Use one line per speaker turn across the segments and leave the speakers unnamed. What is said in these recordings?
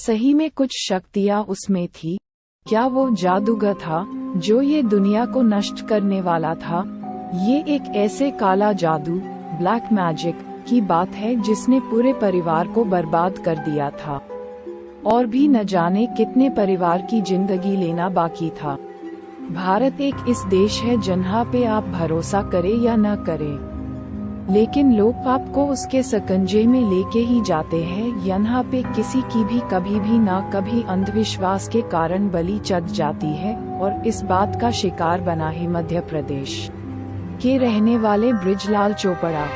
सही में कुछ शक्तियाँ उसमें थी? क्या वो जादूगर था जो ये दुनिया को नष्ट करने वाला था? ये एक ऐसे काला जादू, ब्लैक मैजिक की बात है जिसने पूरे परिवार को बर्बाद कर दिया था और भी न जाने कितने परिवार की जिंदगी लेना बाकी था। भारत एक इस देश है जहाँ पे आप भरोसा करें या न करें, लेकिन लोग आपको उसके सकंजे में लेके ही जाते हैं। यहाँ पे किसी की भी कभी भी ना कभी अंधविश्वास के कारण बलि चढ़ जाती है, और इस बात का शिकार बना है मध्य प्रदेश के रहने वाले बृजलाल चोपड़ा।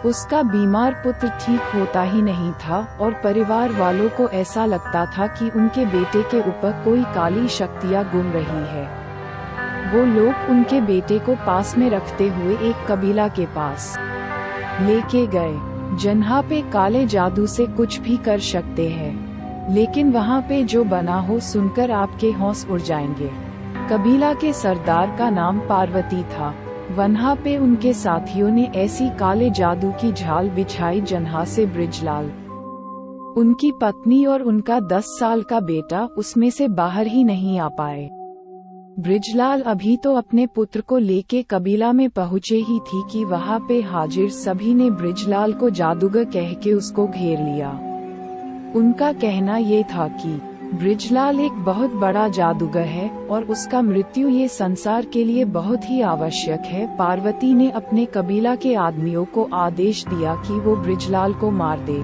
उसका बीमार पुत्र ठीक होता ही नहीं था और परिवार वालों को ऐसा लगता था कि उनके बेटे के ऊपर कोई काली शक्तियाँ घूम रही है। वो लोग उनके बेटे को पास में रखते हुए एक कबीला के पास लेके गए जहाँ पे काले जादू से कुछ भी कर सकते हैं, लेकिन वहाँ पे जो बना हो सुनकर आपके होश उड़ जाएंगे। कबीला के सरदार का नाम पार्वती था। वहाँ पे उनके साथियों ने ऐसी काले जादू की झाल बिछाई जहाँ से बृजलाल, उनकी पत्नी और उनका 10 साल का बेटा उसमें से बाहर ही नहीं आ पाए। बृजलाल अभी तो अपने पुत्र को लेके कबीला में पहुँचे ही थी कि वहाँ पे हाजिर सभी ने बृजलाल को जादूगर कह के उसको घेर लिया। उनका कहना ये था कि बृजलाल एक बहुत बड़ा जादूगर है और उसका मृत्यु ये संसार के लिए बहुत ही आवश्यक है। पार्वती ने अपने कबीला के आदमियों को आदेश दिया कि वो बृजलाल को मार दे।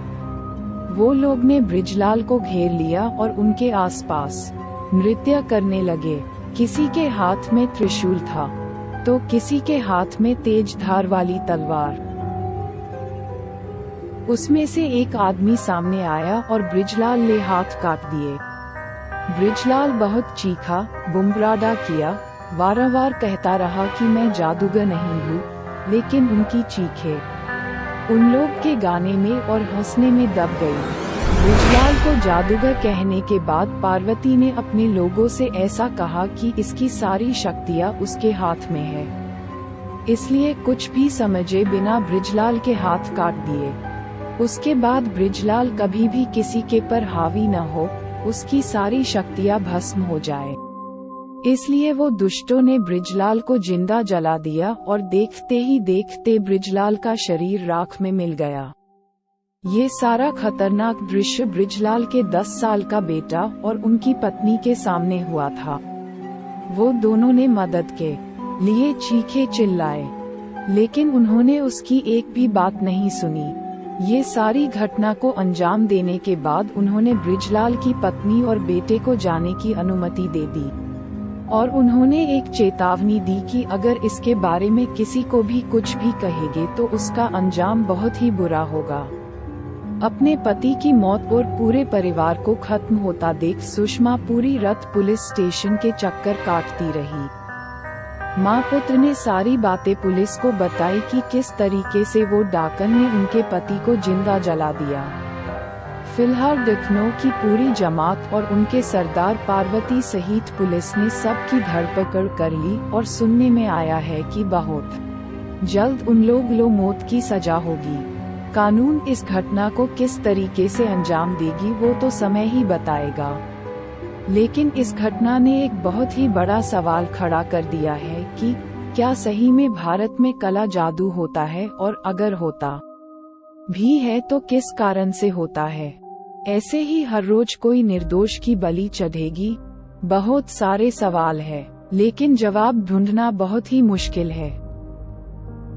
वो लोग ने बृजलाल को घेर लिया और उनके आसपास नृत्य करने लगे। किसी के हाथ में त्रिशूल था तो किसी के हाथ में तेज धार वाली तलवार। उसमें से एक आदमी सामने आया और बृजलाल ने हाथ काट दिए। बृजलाल बहुत चीखा, बुमराडा किया, वारंवार कहता रहा कि मैं जादूगर नहीं हूँ, लेकिन उनकी चीखें उन लोग के गाने में और हंसने में दब गई। बृजलाल को जादूगर कहने के बाद पार्वती ने अपने लोगों से ऐसा कहा कि इसकी सारी शक्तियाँ उसके हाथ में है, इसलिए कुछ भी समझे बिना बृजलाल के हाथ काट दिए। उसके बाद बृजलाल कभी भी किसी के पर हावी न हो, उसकी सारी शक्तियाँ भस्म हो जाए। इसलिए वो दुष्टों ने बृजलाल को जिंदा जला दिया और देखते ही देखते बृजलाल का शरीर राख में मिल गया। ये सारा खतरनाक दृश्य बृजलाल के 10 साल का बेटा और उनकी पत्नी के सामने हुआ था। वो दोनों ने मदद के लिए चीखे चिल्लाए, लेकिन उन्होंने उसकी एक भी बात नहीं सुनी। ये सारी घटना को अंजाम देने के बाद उन्होंने बृजलाल की पत्नी और बेटे को जाने की अनुमति दे दी और उन्होंने एक चेतावनी दी कि अगर इसके बारे में किसी को भी कुछ भी कहेंगे तो उसका अंजाम बहुत ही बुरा होगा। अपने पति की मौत और पूरे परिवार को खत्म होता देख सुषमा पूरी रात पुलिस स्टेशन के चक्कर काटती रही। माँ पुत्र ने सारी बातें पुलिस को बताई कि किस तरीके से वो डाकन ने उनके पति को जिंदा जला दिया। फिलहाल लखनऊ की पूरी जमात और उनके सरदार पार्वती सहित पुलिस ने सबकी धरपकड़ कर ली और सुनने में आया है कि बहुत जल्द उन लोग मौत की सजा होगी। कानून इस घटना को किस तरीके से अंजाम देगी वो तो समय ही बताएगा, लेकिन इस घटना ने एक बहुत ही बड़ा सवाल खड़ा कर दिया है कि क्या सही में भारत में काला जादू होता है, और अगर होता भी है तो किस कारण से होता है। ऐसे ही हर रोज कोई निर्दोष की बलि चढ़ेगी। बहुत सारे सवाल है, लेकिन जवाब ढूंढना बहुत ही मुश्किल है।